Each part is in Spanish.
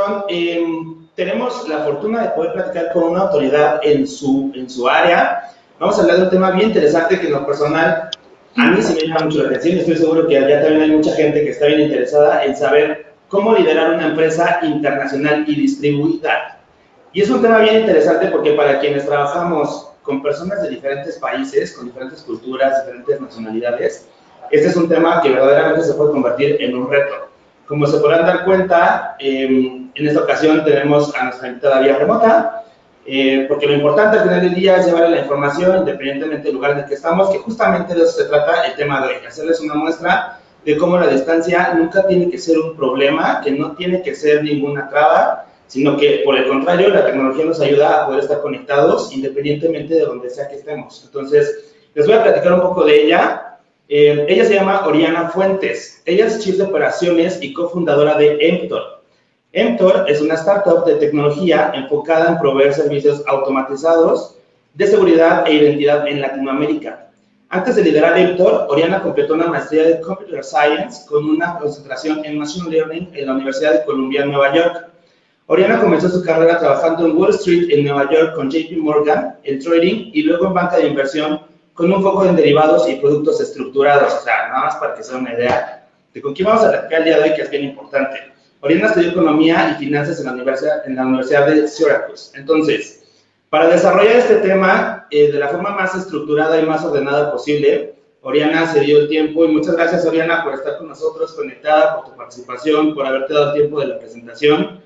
presentación, tenemos la fortuna de poder platicar con una autoridad en su área. Vamos a hablar de un tema bien interesante que en lo personal a mí sí me llama mucho la atención y estoy seguro que allá también hay mucha gente que está bien interesada en saber cómo liderar una empresa internacional y distribuida. Y es un tema bien interesante porque para quienes trabajamos con personas de diferentes países, con diferentes culturas, diferentes nacionalidades, este es un tema que verdaderamente se puede convertir en un reto. Como se podrán dar cuenta, en esta ocasión tenemos a nuestra invitada vía remota, porque lo importante al final del día es llevar la información independientemente del lugar en el que estamos, que justamente de eso se trata el tema de hoy, hacerles una muestra de cómo la distancia nunca tiene que ser un problema, que no tiene que ser ninguna traba, sino que por el contrario la tecnología nos ayuda a poder estar conectados independientemente de donde sea que estemos. Entonces, les voy a platicar un poco de ella. Ella se llama Oriana Fuentes. Ella es Chief de Operaciones y cofundadora de Emptor. Emptor es una startup de tecnología enfocada en proveer servicios automatizados de seguridad e identidad en Latinoamérica. Antes de liderar Emptor, Oriana completó una maestría de Computer Science con una concentración en Machine Learning en la Universidad de Columbia, en Nueva York. Oriana comenzó su carrera trabajando en Wall Street en Nueva York con JP Morgan en trading y luego en banca de inversión con un foco en derivados y productos estructurados. O sea, nada más para que se den una idea de con quién vamos a platicar el día de hoy, que es bien importante. Oriana estudió Economía y Finanzas en la Universidad de Syracuse. Entonces, para desarrollar este tema de la forma más estructurada y más ordenada posible, Oriana se dio el tiempo, y muchas gracias, Oriana, por estar con nosotros, conectada, por tu participación, por haberte dado el tiempo de la presentación.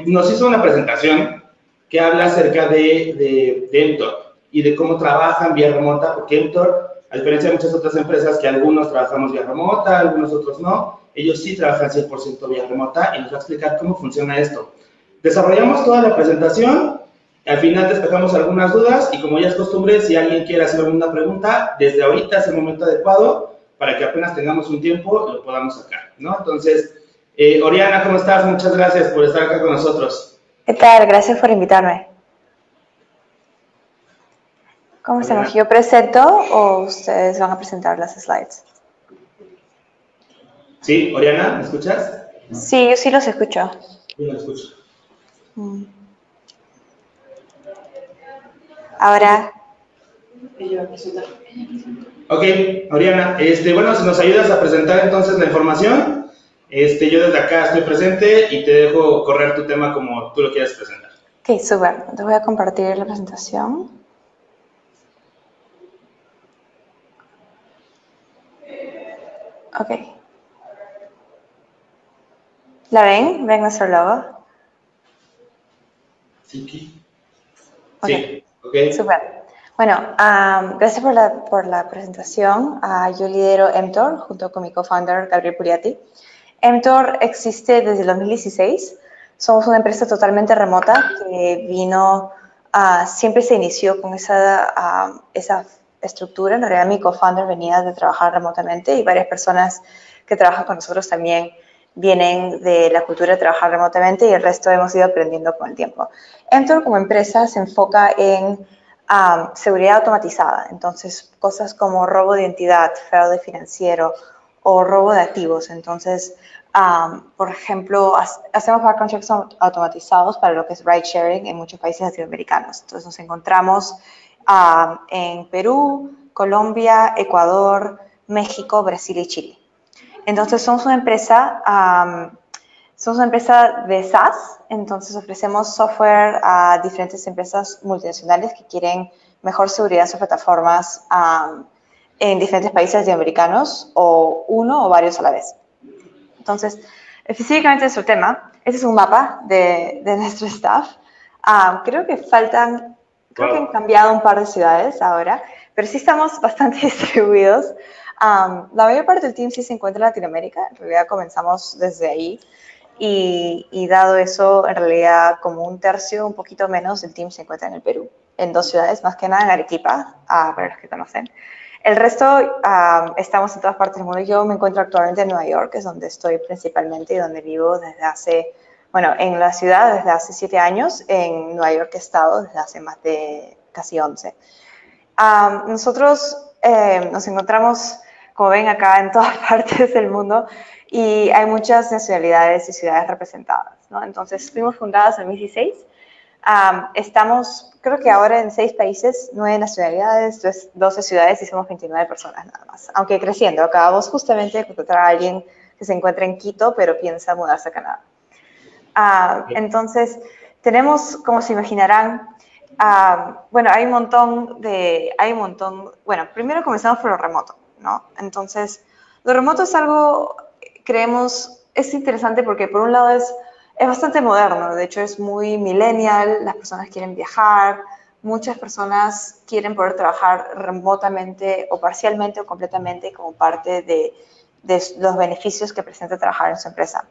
Nos hizo una presentación que habla acerca de Emptor y de cómo trabajan vía remota, porque Emptor, a diferencia de muchas otras empresas que algunos trabajamos vía remota, algunos otros no, ellos sí trabajan 100% vía remota y nos va a explicar cómo funciona esto. Desarrollamos toda la presentación, al final despejamos algunas dudas y como ya es costumbre, si alguien quiere hacer alguna pregunta, desde ahorita es el momento adecuado para que apenas tengamos un tiempo lo podamos sacar, ¿no? Entonces, Oriana, ¿cómo estás? Muchas gracias por estar acá con nosotros. ¿Qué tal? Gracias por invitarme. ¿Cómo estamos? ¿Yo presento o ustedes van a presentar las slides? Sí, Oriana, ¿me escuchas? Sí, yo sí los escucho. Yo lo escucho. Ahora. Ok, Oriana, bueno, si nos ayudas a presentar entonces la información, yo desde acá estoy presente y te dejo correr tu tema como tú lo quieras presentar. Ok, súper. Te voy a compartir la presentación. Ok. ¿La ven? ¿Ven nuestro logo? Sí. Okay. Sí, ok. Súper. Bueno, gracias por la presentación. Yo lidero Emptor junto con mi co-founder Gabriel Puriati. Emptor existe desde el 2016. Somos una empresa totalmente remota que vino, siempre se inició con esa estructura. En realidad mi co-founder venía de trabajar remotamente y varias personas que trabajan con nosotros también vienen de la cultura de trabajar remotamente y el resto hemos ido aprendiendo con el tiempo. Emptor como empresa se enfoca en seguridad automatizada, entonces cosas como robo de identidad, fraude financiero o robo de activos. Entonces, por ejemplo, hacemos background checks automatizados para lo que es ride sharing en muchos países latinoamericanos. Entonces nos encontramos en Perú, Colombia, Ecuador, México, Brasil y Chile. Entonces somos una empresa de SaaS, entonces ofrecemos software a diferentes empresas multinacionales que quieren mejor seguridad en sus plataformas en diferentes países latinoamericanos, o uno o varios a la vez. Entonces, específicamente nuestro tema, este es un mapa de nuestro staff. Creo que han cambiado un par de ciudades ahora, pero sí estamos bastante distribuidos. La mayor parte del team sí se encuentra en Latinoamérica, en realidad comenzamos desde ahí. Y dado eso, en realidad como un tercio, un poquito menos del team se encuentra en el Perú, en 2 ciudades, más que nada en Arequipa, para los que conocen. El resto estamos en todas partes del mundo. Yo me encuentro actualmente en Nueva York, es donde estoy principalmente y donde vivo en la ciudad desde hace 7 años. En Nueva York he estado desde hace más de casi 11. Nosotros nos encontramos como ven acá, en todas partes del mundo, y hay muchas nacionalidades y ciudades representadas, ¿no? Entonces, fuimos fundadas en 2016. Estamos, creo que ahora en 6 países, 9 nacionalidades, 12 ciudades y somos 29 personas nada más. Aunque creciendo, acabamos justamente de contratar a alguien que se encuentra en Quito, pero piensa mudarse a Canadá. Entonces, tenemos, como se imaginarán, bueno, bueno, primero comenzamos por lo remoto, ¿no? Entonces, lo remoto es algo, creemos, es interesante porque por un lado es bastante moderno, de hecho es muy millennial, las personas quieren viajar, muchas personas quieren poder trabajar remotamente o parcialmente o completamente como parte de los beneficios que presenta trabajar en su empresa.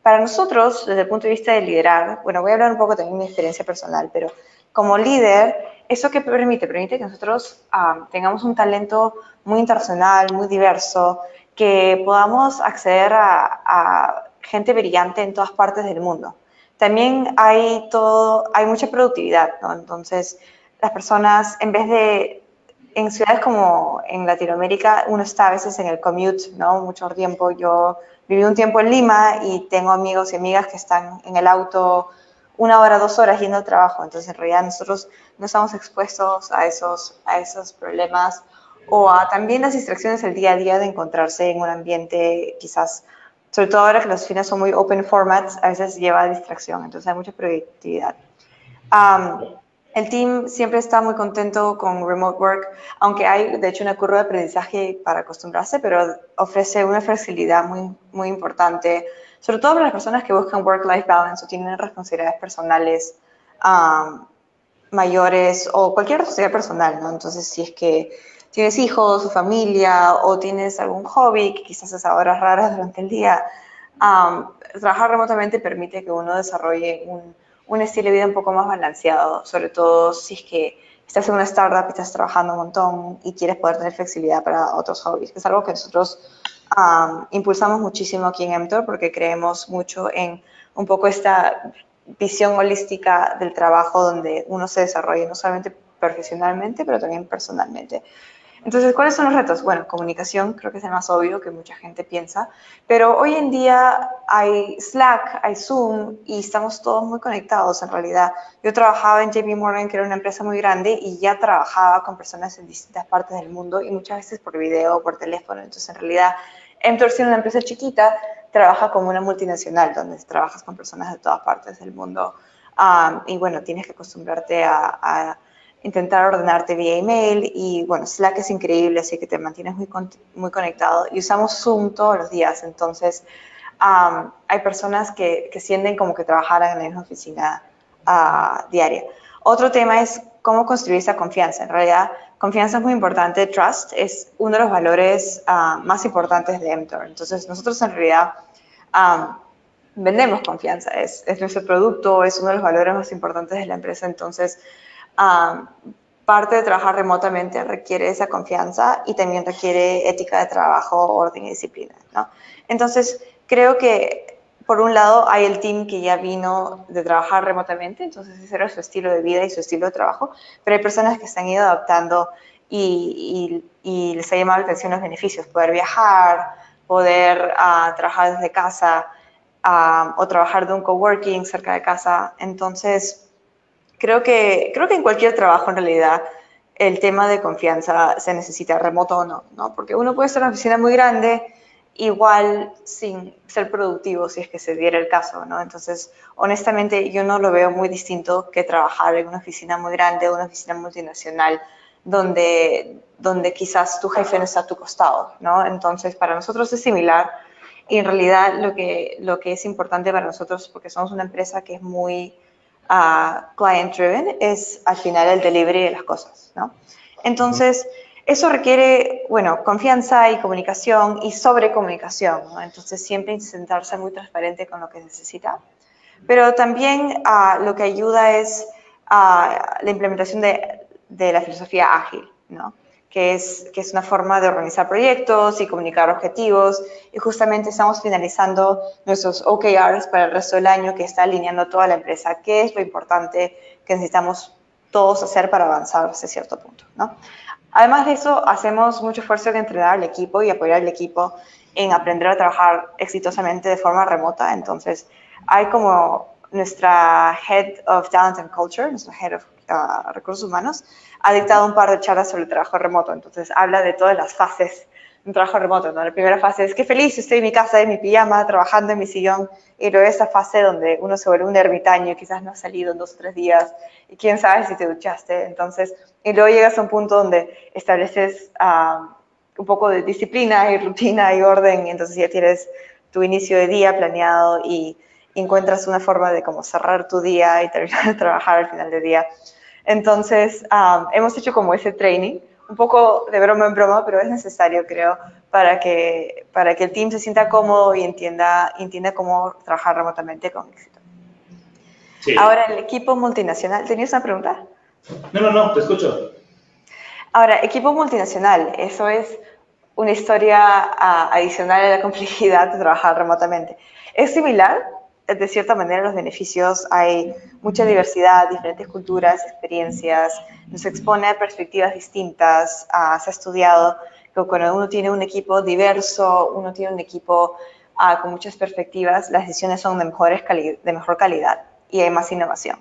Para nosotros, desde el punto de vista de liderar, bueno, voy a hablar un poco también de mi experiencia personal, pero como líder, ¿eso qué permite? Permite que nosotros tengamos un talento muy internacional, muy diverso, que podamos acceder a gente brillante en todas partes del mundo. También hay mucha productividad, ¿no? Entonces, las personas, en vez de, en ciudades como en Latinoamérica, uno está a veces en el commute, ¿no? Mucho tiempo. Yo viví un tiempo en Lima y tengo amigos y amigas que están en el auto 1 hora, 2 horas yendo al trabajo. Entonces, en realidad, nosotros no estamos expuestos a esos problemas o a también las distracciones del día a día de encontrarse en un ambiente quizás, sobre todo ahora que las oficinas son muy open formats, a veces lleva a distracción, entonces hay mucha productividad. El team siempre está muy contento con remote work, aunque hay de hecho una curva de aprendizaje para acostumbrarse, pero ofrece una flexibilidad muy, muy importante, sobre todo para las personas que buscan work-life balance o tienen responsabilidades personales mayores o cualquier responsabilidad personal, ¿no? Entonces, si es que tienes hijos o familia o tienes algún hobby que quizás haces horas raras durante el día, trabajar remotamente permite que uno desarrolle un estilo de vida un poco más balanceado, sobre todo si es que estás en una startup y estás trabajando un montón y quieres poder tener flexibilidad para otros hobbies, que es algo que nosotros impulsamos muchísimo aquí en Mtor porque creemos mucho en un poco esta visión holística del trabajo donde uno se desarrolla no solamente profesionalmente, pero también personalmente. Entonces, ¿cuáles son los retos? Bueno, comunicación creo que es el más obvio que mucha gente piensa, pero hoy en día hay Slack, hay Zoom y estamos todos muy conectados en realidad. Yo trabajaba en JP Morgan, que era una empresa muy grande, y ya trabajaba con personas en distintas partes del mundo y muchas veces por video o por teléfono. Entonces, en realidad, Mtor, siendo una empresa chiquita, trabaja como una multinacional, donde trabajas con personas de todas partes del mundo. Y bueno, tienes que acostumbrarte a intentar ordenarte vía email y bueno, Slack es increíble, así que te mantienes muy conectado y usamos Zoom todos los días, entonces hay personas que sienten como que trabajaran en la misma oficina diaria. Otro tema es cómo construir esa confianza. En realidad, confianza es muy importante, trust es uno de los valores más importantes de Mtor. Entonces, nosotros en realidad vendemos confianza, es nuestro producto, es uno de los valores más importantes de la empresa, entonces parte de trabajar remotamente requiere esa confianza y también requiere ética de trabajo, orden y disciplina, ¿no? Entonces, creo que por un lado hay el team que ya vino de trabajar remotamente, entonces ese era su estilo de vida y su estilo de trabajo, pero hay personas que se han ido adaptando y les ha llamado la atención los beneficios, poder viajar, poder trabajar desde casa o trabajar de un coworking cerca de casa, entonces creo que en cualquier trabajo en realidad el tema de confianza se necesita, remoto o no, ¿no? Porque uno puede estar en una oficina muy grande igual sin ser productivo si es que se diera el caso, ¿no? Entonces, honestamente, yo no lo veo muy distinto que trabajar en una oficina muy grande o una oficina multinacional donde quizás tu jefe no está a tu costado, ¿no? Entonces, para nosotros es similar y en realidad lo que es importante para nosotros, porque somos una empresa que es muy client driven, es al final el delivery de las cosas, ¿no? Entonces, eso requiere, bueno, confianza y comunicación y sobrecomunicación, ¿no? Entonces, siempre intentarse muy transparente con lo que necesita. Pero también lo que ayuda es la implementación de la filosofía ágil, ¿no? Que es una forma de organizar proyectos y comunicar objetivos. Y justamente estamos finalizando nuestros OKRs para el resto del año que está alineando toda la empresa. ¿Qué es lo importante que necesitamos todos hacer para avanzar hacia cierto punto, ¿no? Además de eso, hacemos mucho esfuerzo en entrenar al equipo y apoyar al equipo en aprender a trabajar exitosamente de forma remota. Entonces, hay como nuestra Head of Talent and Culture, nuestra Head of Recursos Humanos, ha dictado un par de charlas sobre el trabajo remoto. Entonces, habla de todas las fases de un trabajo remoto, ¿no? La primera fase es que feliz, estoy en mi casa, en mi pijama, trabajando en mi sillón. Y luego esa fase donde uno se vuelve un ermitaño, quizás no has salido en 2 o 3 días, y quién sabe si te duchaste. Entonces, y luego llegas a un punto donde estableces un poco de disciplina y rutina y orden, y entonces ya tienes tu inicio de día planeado y encuentras una forma de como cerrar tu día y terminar de trabajar al final del día. Entonces, hemos hecho como ese training, un poco de broma en broma, pero es necesario, creo, para que el team se sienta cómodo y entienda cómo trabajar remotamente con éxito. Sí. Ahora, el equipo multinacional, ¿tenías una pregunta? No, te escucho. Ahora, equipo multinacional, eso es una historia adicional a la complejidad de trabajar remotamente. Es similar, de cierta manera, los beneficios. Hay mucha diversidad, diferentes culturas, experiencias, nos expone a perspectivas distintas. Se ha estudiado que cuando uno tiene un equipo diverso, uno tiene un equipo con muchas perspectivas, las decisiones son de mejor calidad y hay más innovación.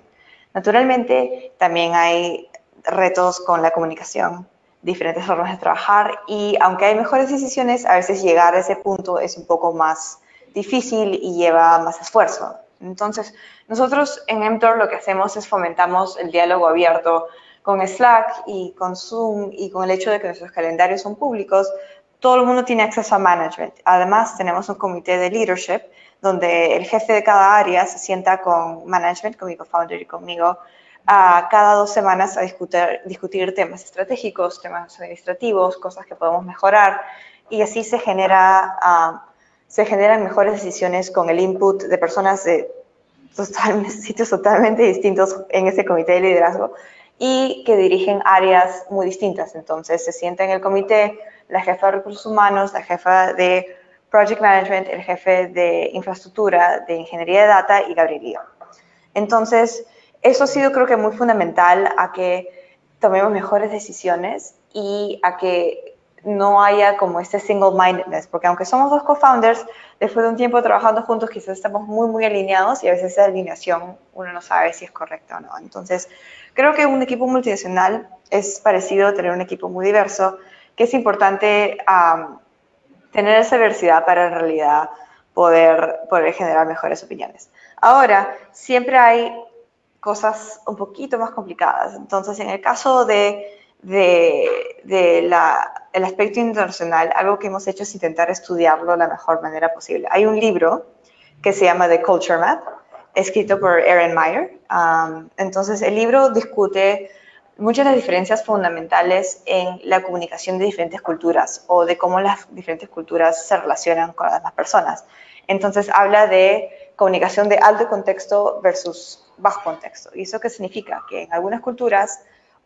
Naturalmente, también hay retos con la comunicación, diferentes formas de trabajar y aunque hay mejores decisiones, a veces llegar a ese punto es un poco más difícil y lleva más esfuerzo. Entonces, nosotros en Mtor lo que hacemos es fomentamos el diálogo abierto con Slack y con Zoom y con el hecho de que nuestros calendarios son públicos. Todo el mundo tiene acceso a management. Además, tenemos un comité de leadership donde el jefe de cada área se sienta con management, con mi co-founder y conmigo, cada 2 semanas a discutir temas estratégicos, temas administrativos, cosas que podemos mejorar y así se generan mejores decisiones con el input de personas de sitios totalmente distintos en ese comité de liderazgo y que dirigen áreas muy distintas. Entonces se sienta en el comité la jefa de recursos humanos, la jefa de project management, el jefe de infraestructura, de ingeniería de data y Gabriel. Entonces, eso ha sido creo que muy fundamental a que tomemos mejores decisiones y a que no haya como este single-mindedness, porque aunque somos 2 co-founders, después de un tiempo trabajando juntos quizás estamos muy alineados y a veces esa alineación uno no sabe si es correcta o no. Entonces, creo que un equipo multinacional es parecido a tener un equipo muy diverso, que es importante tener esa diversidad para en realidad poder generar mejores opiniones. Ahora, siempre hay cosas un poquito más complicadas. Entonces, en el caso el aspecto internacional, algo que hemos hecho es intentar estudiarlo de la mejor manera posible. Hay un libro que se llama The Culture Map, escrito por Erin Meyer. Entonces, el libro discute muchas de las diferencias fundamentales en la comunicación de diferentes culturas o de cómo las diferentes culturas se relacionan con las demás personas. Entonces, habla de comunicación de alto contexto versus bajo contexto. ¿Y eso qué significa? Que en algunas culturas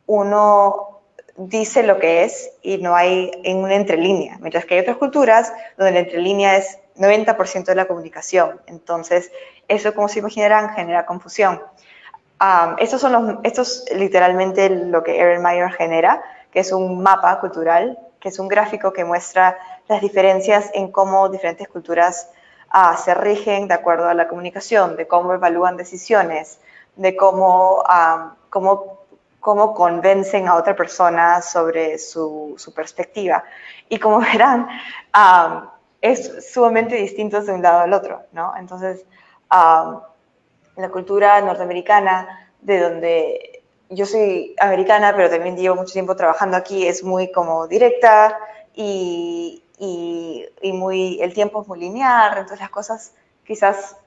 uno dice lo que es y no hay en una entrelínea, mientras que hay otras culturas donde la entrelínea es 90% de la comunicación. Entonces, eso, como se imaginarán, genera confusión. Esto es literalmente lo que Erin Meyer genera, que es un mapa cultural, que es un gráfico que muestra las diferencias en cómo diferentes culturas se rigen de acuerdo a la comunicación, de cómo evalúan decisiones, de cómo convencen a otra persona sobre su perspectiva. Y como verán, es sumamente distinto de un lado al otro, ¿no? Entonces, la cultura norteamericana, de donde yo soy americana, pero también llevo mucho tiempo trabajando aquí, es muy como directa y el tiempo es muy lineal, entonces las cosas quizás,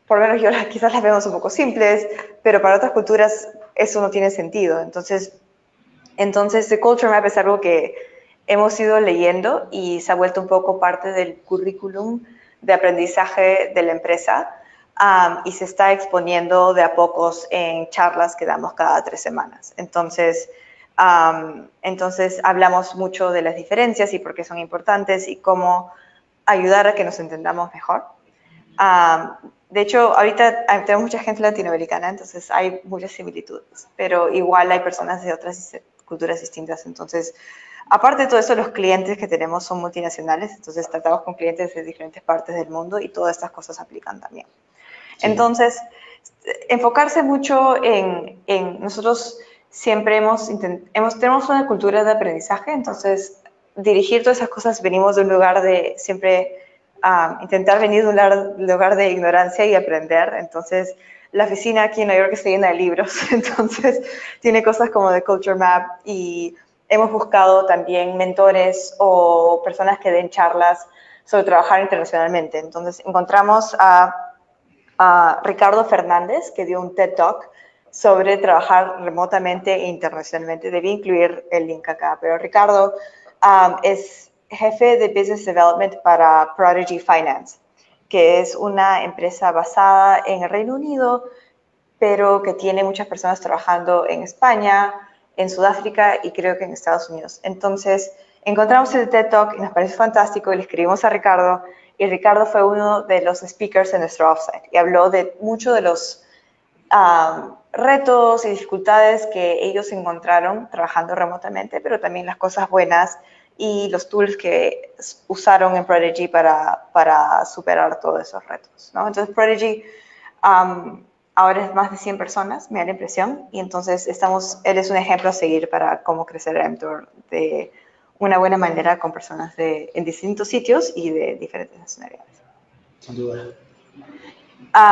por lo menos yo quizás las vemos un poco simples, pero para otras culturas eso no tiene sentido. Entonces The Culture Map es algo que hemos ido leyendo y se ha vuelto un poco parte del currículum de aprendizaje de la empresa. Y se está exponiendo de a pocos en charlas que damos cada 3 semanas. Entonces hablamos mucho de las diferencias y por qué son importantes y cómo ayudar a que nos entendamos mejor. De hecho, ahorita tenemos mucha gente latinoamericana, entonces hay muchas similitudes, pero igual hay personas de otras culturas distintas. Entonces, aparte de todo eso, los clientes que tenemos son multinacionales, entonces tratamos con clientes de diferentes partes del mundo y todas estas cosas aplican también. Sí. Entonces, enfocarse mucho en nosotros siempre tenemos una cultura de aprendizaje, entonces dirigir todas esas cosas venimos de un lugar de siempre intentar venir de un lugar de ignorancia y aprender. Entonces, la oficina aquí en Nueva York está llena de libros, entonces tiene cosas como The Culture Map y hemos buscado también mentores o personas que den charlas sobre trabajar internacionalmente. Entonces, encontramos a Ricardo Fernández, que dio un TED Talk sobre trabajar remotamente e internacionalmente. Debí incluir el link acá, pero Ricardo es jefe de Business Development para Prodigy Finance, que es una empresa basada en el Reino Unido, pero que tiene muchas personas trabajando en España, en Sudáfrica y creo que en Estados Unidos. Entonces, encontramos el TED Talk y nos pareció fantástico y le escribimos a Ricardo, y Ricardo fue uno de los speakers en nuestro offsite y habló de muchos de los retos y dificultades que ellos encontraron trabajando remotamente, pero también las cosas buenas y los tools que usaron en Prodigy para superar todos esos retos, ¿no? Entonces, Prodigy ahora es más de 100 personas, me da la impresión, y entonces él es un ejemplo a seguir para cómo crecer Emtor de una buena manera con personas en distintos sitios y de diferentes nacionalidades. Sin duda.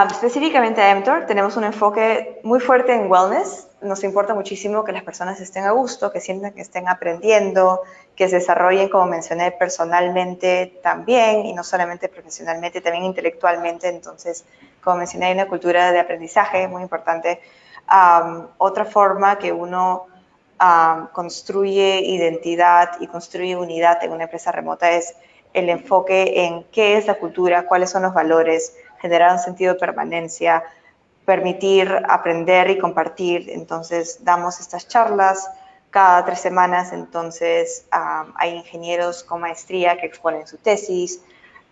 Específicamente a Emtor tenemos un enfoque muy fuerte en wellness. Nos importa muchísimo que las personas estén a gusto, que sientan que estén aprendiendo, que se desarrollen, como mencioné, personalmente también, y no solamente profesionalmente, también intelectualmente. Entonces, como mencioné, hay una cultura de aprendizaje muy importante. Otra forma que uno construye identidad y construye unidad en una empresa remota es el enfoque en qué es la cultura, cuáles son los valores, generar un sentido de permanencia, permitir aprender y compartir. Entonces, damos estas charlas cada 3 semanas. Entonces, hay ingenieros con maestría que exponen su tesis,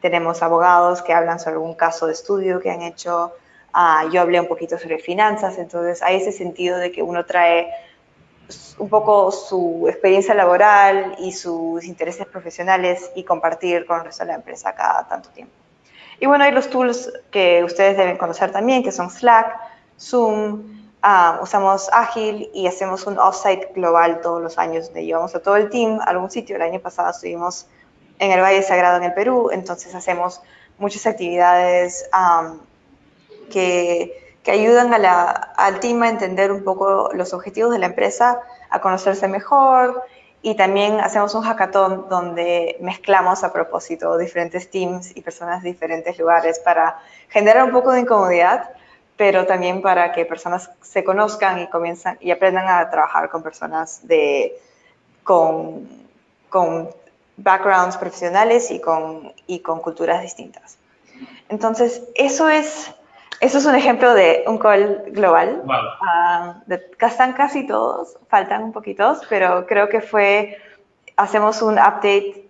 tenemos abogados que hablan sobre algún caso de estudio que han hecho, yo hablé un poquito sobre finanzas. Entonces, hay ese sentido de que uno trae un poco su experiencia laboral y sus intereses profesionales y compartir con el resto de la empresa cada tanto tiempo. Y bueno, hay los tools que ustedes deben conocer también, que son Slack, Zoom, usamos Agile y hacemos un offsite global todos los años donde llevamos a todo el team a algún sitio. El año pasado estuvimos en el Valle Sagrado en el Perú, entonces hacemos muchas actividades que ayudan al team a entender un poco los objetivos de la empresa, a conocerse mejor, y también hacemos un hackathon donde mezclamos a propósito diferentes teams y personas de diferentes lugares para generar un poco de incomodidad, pero también para que personas se conozcan y aprendan a trabajar con personas con backgrounds profesionales y con culturas distintas. Entonces, eso es un ejemplo de un call global. Wow. Están casi todos, faltan un poquitos, pero creo que hacemos un update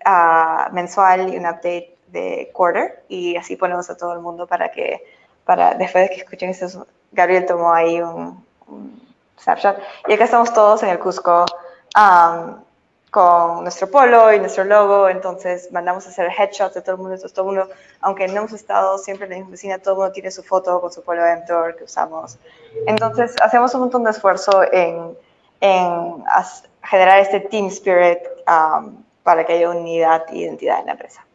mensual y un update de quarter, y así ponemos a todo el mundo para después de que escuchen eso, Gabriel tomó ahí un snapshot. Y acá estamos todos en el Cusco con nuestro polo y nuestro logo. Entonces mandamos a hacer headshots de todo el mundo. Entonces, todo el mundo, aunque no hemos estado siempre en la misma oficina, todo el mundo tiene su foto con su polo Emtor que usamos. Entonces hacemos un montón de esfuerzo en generar este team spirit para que haya unidad e identidad en la empresa.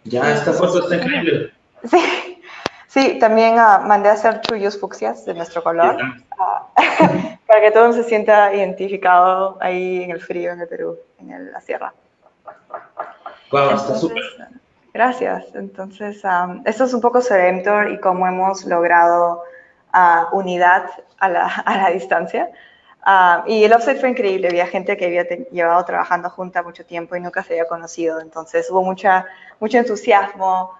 Ya, esta foto está increíble. Sí, también mandé a hacer chullos fucsias de nuestro color para que todo el mundo se sienta identificado ahí en el frío, en el Perú, en la sierra. Wow, está súper. Gracias. Entonces, esto es un poco sobre Emtor y cómo hemos logrado unidad a la distancia. Y el offsite fue increíble. Había gente que había llevado trabajando junta mucho tiempo y nunca se había conocido. Entonces, hubo mucho entusiasmo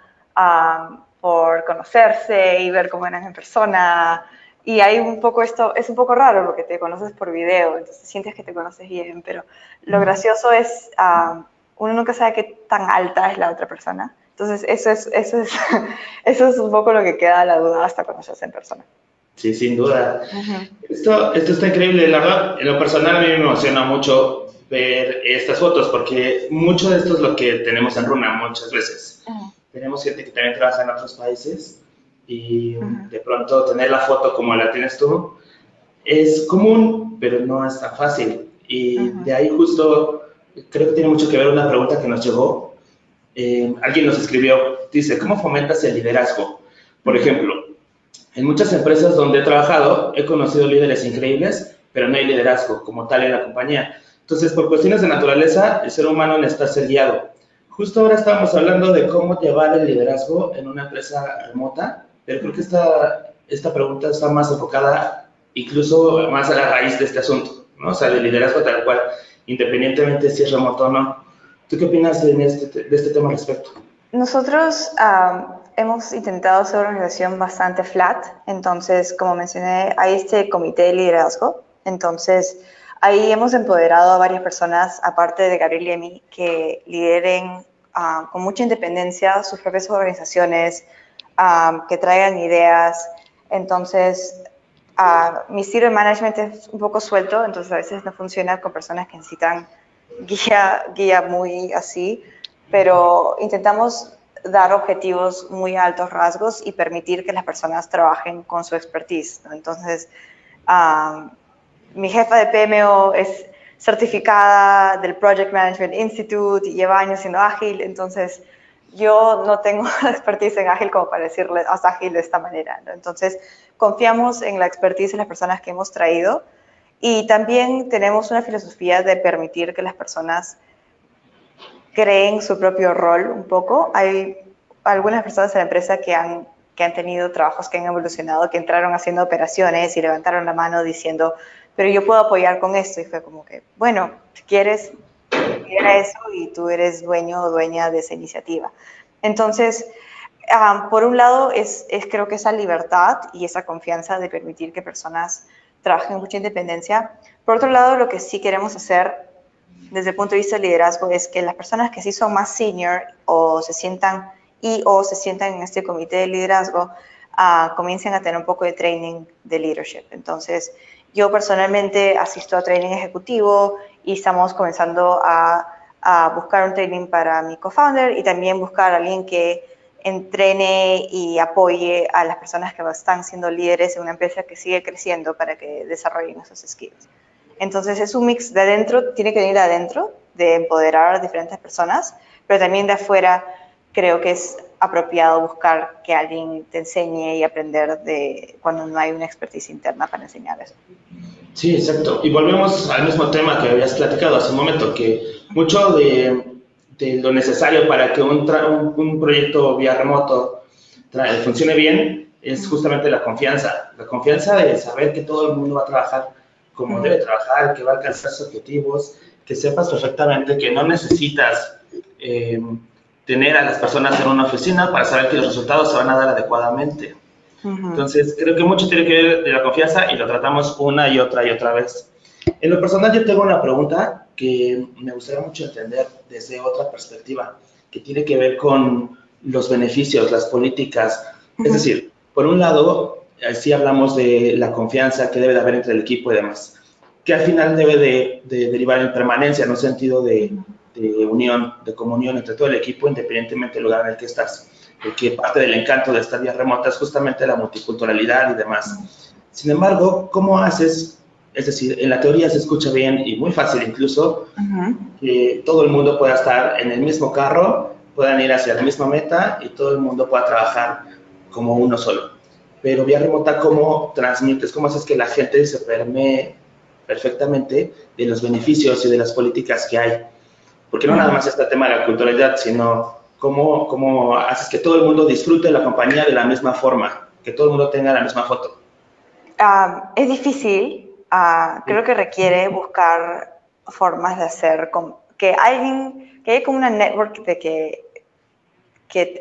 por conocerse y ver cómo eran en persona. Y hay un poco esto, es un poco raro porque te conoces por video, entonces sientes que te conoces bien, pero lo gracioso es, uno nunca sabe qué tan alta es la otra persona. Entonces eso es un poco lo que queda a la duda hasta conocerse en persona. Sí, sin duda. Ujú, Esto está increíble, la verdad, en lo personal a mí me emociona mucho ver estas fotos porque mucho de esto es lo que tenemos en Runa muchas veces. ujú, Tenemos gente que también trabaja en otros países y ujú, de pronto tener la foto como la tienes tú es común, pero no es tan fácil. Y ujú, de ahí justo creo que tiene mucho que ver una pregunta que nos llegó. Alguien nos escribió, dice, ¿cómo fomentas el liderazgo? Por ujú. ejemplo, en muchas empresas donde he trabajado he conocido líderes increíbles, pero no hay liderazgo como tal en la compañía. Entonces, por cuestiones de naturaleza, el ser humano necesita ser guiado. Justo ahora estábamos hablando de cómo llevar el liderazgo en una empresa remota, pero creo que esta pregunta está más enfocada incluso más a la raíz de este asunto, ¿no? O sea, del liderazgo tal cual, independientemente si es remoto o no. ¿Tú qué opinas de este tema al respecto? Nosotros hemos intentado hacer una organización bastante flat, entonces, como mencioné, hay este comité de liderazgo, entonces ahí hemos empoderado a varias personas, aparte de Gabriel y a mí, que lideren con mucha independencia sus propias organizaciones, que traigan ideas, entonces mi estilo de management es un poco suelto, entonces a veces no funciona con personas que necesitan guía muy así, pero intentamos dar objetivos muy altos rasgos y permitir que las personas trabajen con su expertise, ¿no? Entonces, mi jefa de PMO es certificada del Project Management Institute y lleva años siendo ágil, entonces yo no tengo expertise en ágil como para decirle, haz ágil de esta manera, ¿no? Entonces, confiamos en la expertise de las personas que hemos traído y también tenemos una filosofía de permitir que las personas creen su propio rol un poco. Hay algunas personas en la empresa que han tenido trabajos que han evolucionado, que entraron haciendo operaciones y levantaron la mano diciendo, pero yo puedo apoyar con esto. Y fue como que, bueno, si quieres, era eso y tú eres dueño o dueña de esa iniciativa. Entonces, por un lado, creo que esa libertad y esa confianza de permitir que personas trabajen en mucha independencia. Por otro lado, lo que sí queremos hacer desde el punto de vista del liderazgo es que las personas que sí son más senior o se sientan en este comité de liderazgo comiencen a tener un poco de training de leadership. Entonces, yo personalmente asisto a training ejecutivo y estamos comenzando a buscar un training para mi co-founder y también buscar a alguien que entrene y apoye a las personas que están siendo líderes en una empresa que sigue creciendo para que desarrollen esos skills. Entonces es un mix de adentro, tiene que venir de adentro, de empoderar a diferentes personas, pero también de afuera creo que es apropiado buscar que alguien te enseñe y aprender de cuando no hay una expertise interna para enseñar eso. Sí, exacto. Y volvemos al mismo tema que habías platicado hace un momento, que mucho de lo necesario para que un proyecto vía remoto funcione bien es justamente la confianza. La confianza de saber que todo el mundo va a trabajar como debe trabajar, que va a alcanzar sus objetivos, que sepas perfectamente que no necesitas tener a las personas en una oficina para saber que los resultados se van a dar adecuadamente. Entonces, creo que mucho tiene que ver de la confianza y lo tratamos una y otra vez. En lo personal, yo tengo una pregunta que me gustaría mucho entender desde otra perspectiva, que tiene que ver con los beneficios, las políticas. Es decir, por un lado, sí hablamos de la confianza que debe de haber entre el equipo y demás, que al final debe de derivar en permanencia, en un sentido de unión, de comunión entre todo el equipo, independientemente del lugar en el que estás. Porque parte del encanto de esta vía remota es justamente la multiculturalidad y demás. Sin embargo, ¿cómo haces? Es decir, en la teoría se escucha bien y muy fácil incluso que todo el mundo pueda estar en el mismo carro, puedan ir hacia la misma meta y todo el mundo pueda trabajar como uno solo. Pero vía remota, ¿cómo transmites? ¿Cómo haces que la gente se permee perfectamente de los beneficios y de las políticas que hay? Porque no nada más está el tema de la culturalidad, sino cómo haces que todo el mundo disfrute la compañía de la misma forma, que todo el mundo tenga la misma foto. Es difícil, creo Sí. que requiere buscar formas de hacer que haya como una network de que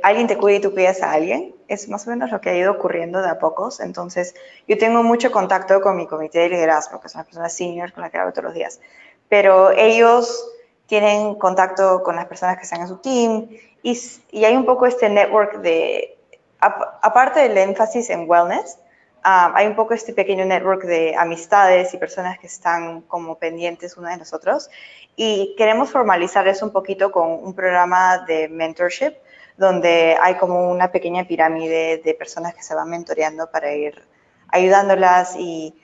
alguien te cuide y tú cuidas a alguien, es más o menos lo que ha ido ocurriendo de a pocos. Entonces, yo tengo mucho contacto con mi comité de liderazgo, que son las personas seniors con las que hablo todos los días, pero ellos tienen contacto con las personas que están en su team y hay un poco este network de, aparte del énfasis en wellness, hay un poco este pequeño network de amistades y personas que están como pendientes unos de nosotros y queremos formalizar eso un poquito con un programa de mentorship donde hay como una pequeña pirámide de personas que se van mentoreando para ir ayudándolas y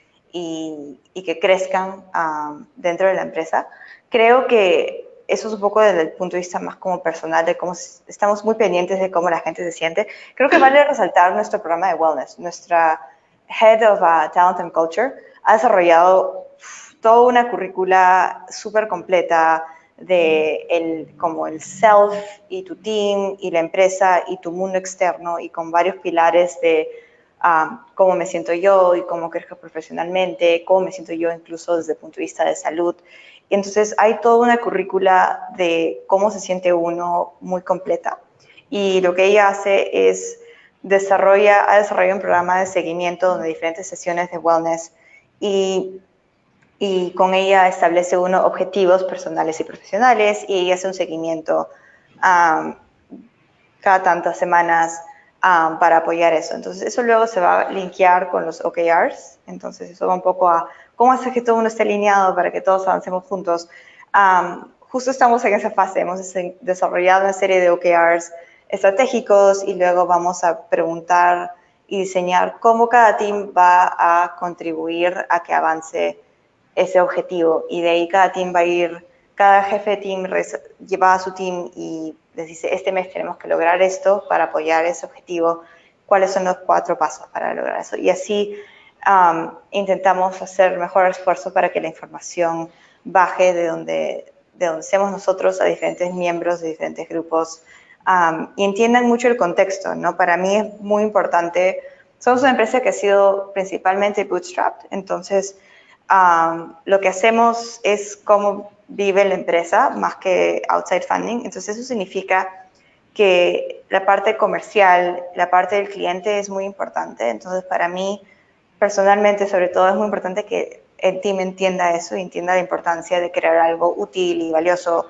que crezcan dentro de la empresa. Creo que eso es un poco desde el punto de vista más como personal, de cómo estamos muy pendientes de cómo la gente se siente. Creo que vale resaltar nuestro programa de wellness. Nuestra Head of Talent and Culture ha desarrollado toda una currícula súper completa de como el self y tu team y la empresa y tu mundo externo y con varios pilares de cómo me siento yo y cómo crezco profesionalmente, cómo me siento yo incluso desde el punto de vista de salud. Y entonces hay toda una currícula de cómo se siente uno muy completa. Y lo que ella hace es ha desarrollado un programa de seguimiento donde diferentes sesiones de wellness y con ella establece uno objetivos personales y profesionales y ella hace un seguimiento cada tantas semanas para apoyar eso. Entonces, eso luego se va a linkear con los OKRs. Entonces, eso va un poco a cómo hacer que todo uno esté alineado para que todos avancemos juntos. Justo estamos en esa fase. Hemos desarrollado una serie de OKRs estratégicos y luego vamos a preguntar y diseñar cómo cada team va a contribuir a que avance ese objetivo. Y de ahí cada team va a ir, cada jefe de team lleva a su team y les dice, este mes tenemos que lograr esto para apoyar ese objetivo, cuáles son los 4 pasos para lograr eso. Y así intentamos hacer mejor esfuerzo para que la información baje de donde estemos nosotros a diferentes miembros de diferentes grupos y entiendan mucho el contexto, ¿no? Para mí es muy importante, somos una empresa que ha sido principalmente bootstrapped, entonces lo que hacemos es cómo vive la empresa más que outside funding. Entonces eso significa que la parte comercial, la parte del cliente es muy importante. Entonces para mí personalmente sobre todo es muy importante que el team entienda eso y entienda la importancia de crear algo útil y valioso.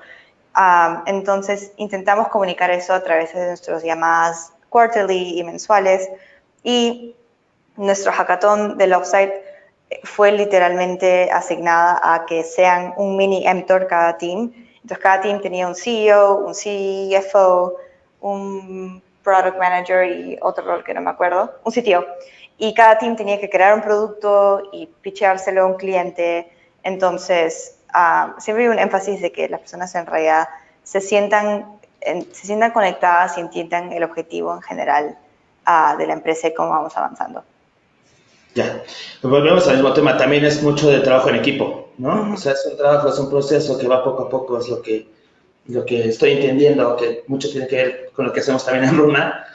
Entonces intentamos comunicar eso a través de nuestras llamadas quarterly y mensuales y nuestro hackathon del offsite fue literalmente asignada a que sean un mini mentor cada team. Entonces, cada team tenía un CEO, un CFO, un Product Manager y otro rol que no me acuerdo, un CTO. Y cada team tenía que crear un producto y pitchárselo a un cliente. Entonces, siempre hay un énfasis de que las personas en realidad se sientan conectadas y entiendan el objetivo en general de la empresa y cómo vamos avanzando. Ya, volvemos al mismo tema, también es mucho de trabajo en equipo, ¿no? O sea, es un trabajo, es un proceso que va poco a poco, es lo que estoy entendiendo, que mucho tiene que ver con lo que hacemos también en Runa,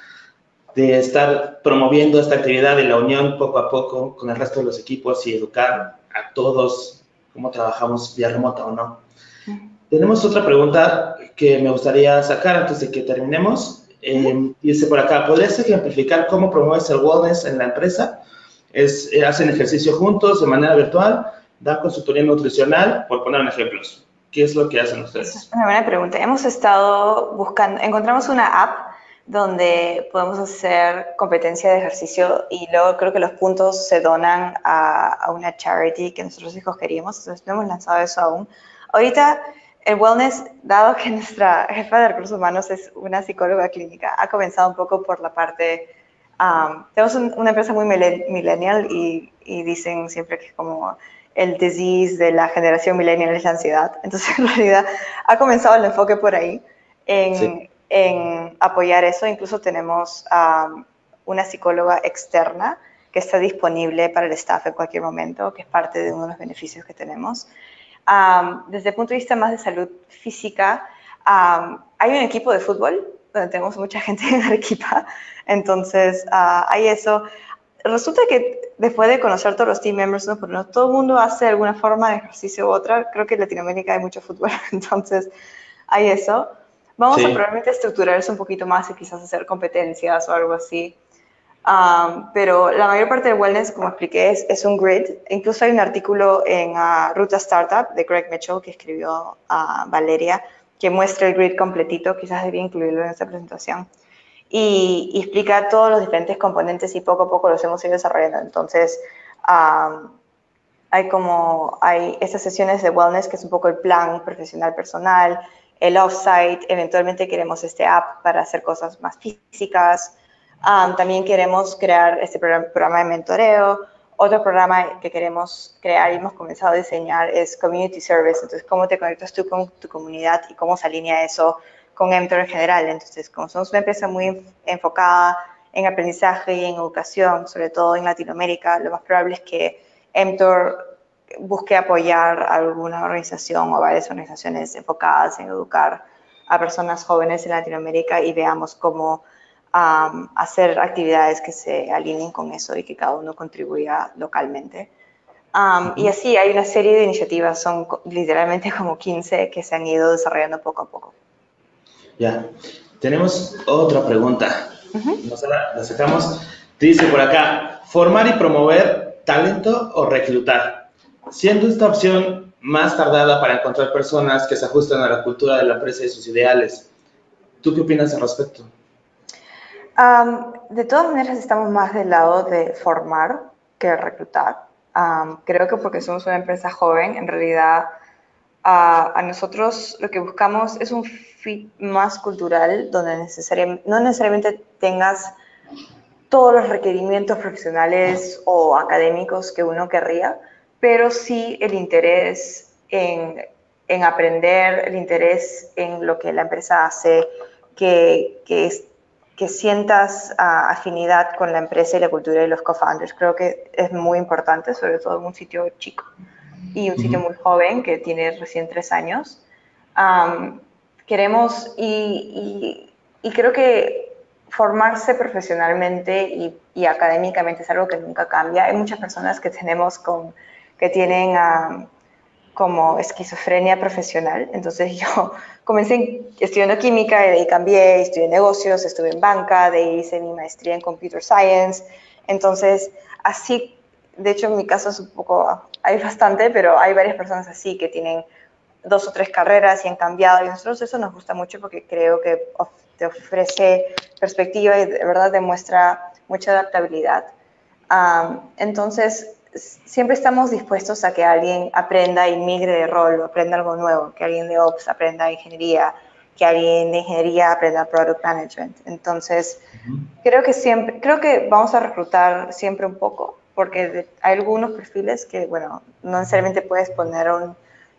de estar promoviendo esta actividad de la unión poco a poco con el resto de los equipos y educar a todos cómo trabajamos vía remota o no. Tenemos otra pregunta que me gustaría sacar antes de que terminemos. Dice por acá, ¿podrías ejemplificar cómo promueves el wellness en la empresa? Hacen ejercicio juntos de manera virtual, dan consultoría nutricional, por poner ejemplos. ¿Qué es lo que hacen ustedes? Es una buena pregunta. Hemos estado buscando, encontramos una app donde podemos hacer competencia de ejercicio y luego creo que los puntos se donan a una charity que nosotros escogeríamos. Entonces no hemos lanzado eso aún. Ahorita el wellness, dado que nuestra jefa de recursos humanos es una psicóloga clínica, ha comenzado un poco por la parte... tenemos una empresa muy millennial y dicen siempre que es como el disease de la generación millennial es la ansiedad. Entonces, en realidad, ha comenzado el enfoque por ahí en apoyar eso. Incluso tenemos una psicóloga externa que está disponible para el staff en cualquier momento, que es parte de uno de los beneficios que tenemos. Desde el punto de vista más de salud física, hay un equipo de fútbol donde tenemos mucha gente en Arequipa, entonces hay eso. Resulta que después de conocer todos los team members, ¿no? Todo el mundo hace alguna forma de ejercicio u otra. Creo que en Latinoamérica hay mucho fútbol, entonces hay eso. Vamos a probablemente estructurar eso un poquito más y quizás hacer competencias o algo así. Pero la mayor parte del wellness, como expliqué, es un grid. Incluso hay un artículo en Ruta Startup de Greg Mitchell que escribió Valeria, que muestra el grid completito. Quizás debería incluirlo en esta presentación. y explica todos los diferentes componentes y poco a poco los hemos ido desarrollando. Entonces, hay estas sesiones de wellness que es un poco el plan profesional personal, el offsite, eventualmente queremos este app para hacer cosas más físicas. También queremos crear este programa de mentoreo. Otro programa que queremos crear y hemos comenzado a diseñar es Community Service. Entonces, cómo te conectas tú con tu comunidad y cómo se alinea eso con Mtor en general. Entonces, como somos una empresa muy enfocada en aprendizaje y en educación, sobre todo en Latinoamérica, lo más probable es que Mtor busque apoyar a alguna organización o varias organizaciones enfocadas en educar a personas jóvenes en Latinoamérica y veamos cómo hacer actividades que se alineen con eso y que cada uno contribuya localmente. Y así hay una serie de iniciativas, son literalmente como 15 que se han ido desarrollando poco a poco. Ya, tenemos otra pregunta. La sacamos. Dice por acá, formar y promover talento o reclutar. Siendo esta opción más tardada para encontrar personas que se ajustan a la cultura de la empresa y sus ideales. ¿Tú qué opinas al respecto? De todas maneras, estamos más del lado de formar que reclutar. Creo que porque somos una empresa joven, en realidad a nosotros lo que buscamos es un fit más cultural, donde no necesariamente tengas todos los requerimientos profesionales o académicos que uno querría, pero sí el interés en aprender, el interés en lo que la empresa hace, que sientas afinidad con la empresa y la cultura y los co-founders. Creo que es muy importante, sobre todo en un sitio chico y un sitio muy joven que tiene recién 3 años. Queremos y creo que formarse profesionalmente y académicamente es algo que nunca cambia. Hay muchas personas que que tienen como esquizofrenia profesional. Entonces yo comencé estudiando química, de ahí cambié, estudié negocios, estuve en banca, de ahí hice mi maestría en computer science. Entonces, así, de hecho en mi caso es un poco, hay bastante, pero hay varias personas así que tienen 2 o 3 carreras y han cambiado. Y a nosotros eso nos gusta mucho porque creo que te ofrece perspectiva y de verdad demuestra mucha adaptabilidad. Entonces, siempre estamos dispuestos a que alguien aprenda y migre de rol o aprenda algo nuevo, que alguien de Ops aprenda ingeniería, que alguien de ingeniería aprenda Product Management. Entonces, creo que vamos a reclutar siempre un poco, porque hay algunos perfiles que, bueno, no necesariamente puedes poner a un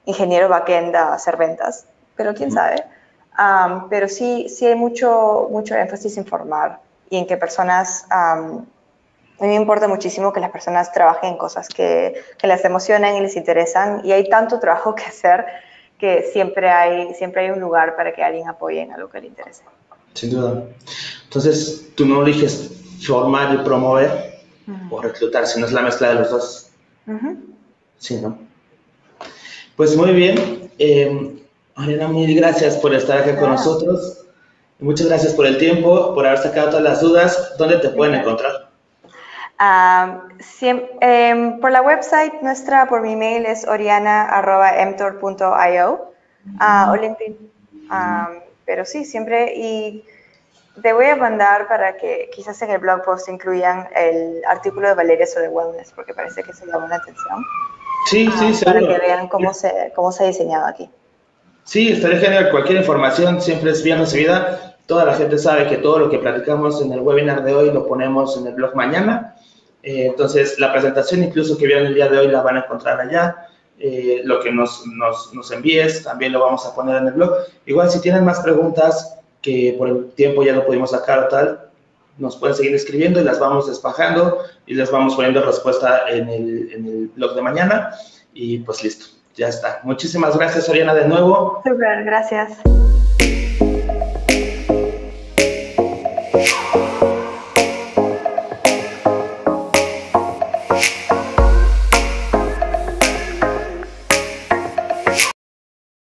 ingeniero backend a hacer ventas, pero quién sabe. Pero sí hay mucho énfasis en formar y en que personas... a mí me importa muchísimo que las personas trabajen en cosas que las emocionan y les interesan, y hay tanto trabajo que hacer que siempre hay un lugar para que alguien apoye en algo que le interese. Sin duda. Entonces, tú no eliges formar y promover o reclutar, sino es la mezcla de los dos. Sí, ¿no? Pues muy bien. Ariana, mil gracias por estar acá con nosotros. Muchas gracias por el tiempo, por haber sacado todas las dudas. ¿Dónde te pueden encontrar? Por la website nuestra, por mi mail es oriana@mtor.io o LinkedIn. Pero sí, siempre, y te voy a mandar para que quizás en el blog post incluyan el artículo de Valeria sobre wellness, porque parece que se llamó la atención. Sí, para seguro. que vean cómo se ha diseñado aquí. Sí, estaría genial. Cualquier información siempre es bien recibida. Toda la gente sabe que todo lo que platicamos en el webinar de hoy lo ponemos en el blog mañana. Entonces, la presentación incluso que vieron el día de hoy la van a encontrar allá. Lo que nos envíes también lo vamos a poner en el blog. Igual, si tienen más preguntas que por el tiempo ya no pudimos sacar o tal, nos pueden seguir escribiendo y las vamos despajando y les vamos poniendo respuesta en el blog de mañana. Y pues listo, ya está. Muchísimas gracias, Oriana, de nuevo. Súper, gracias.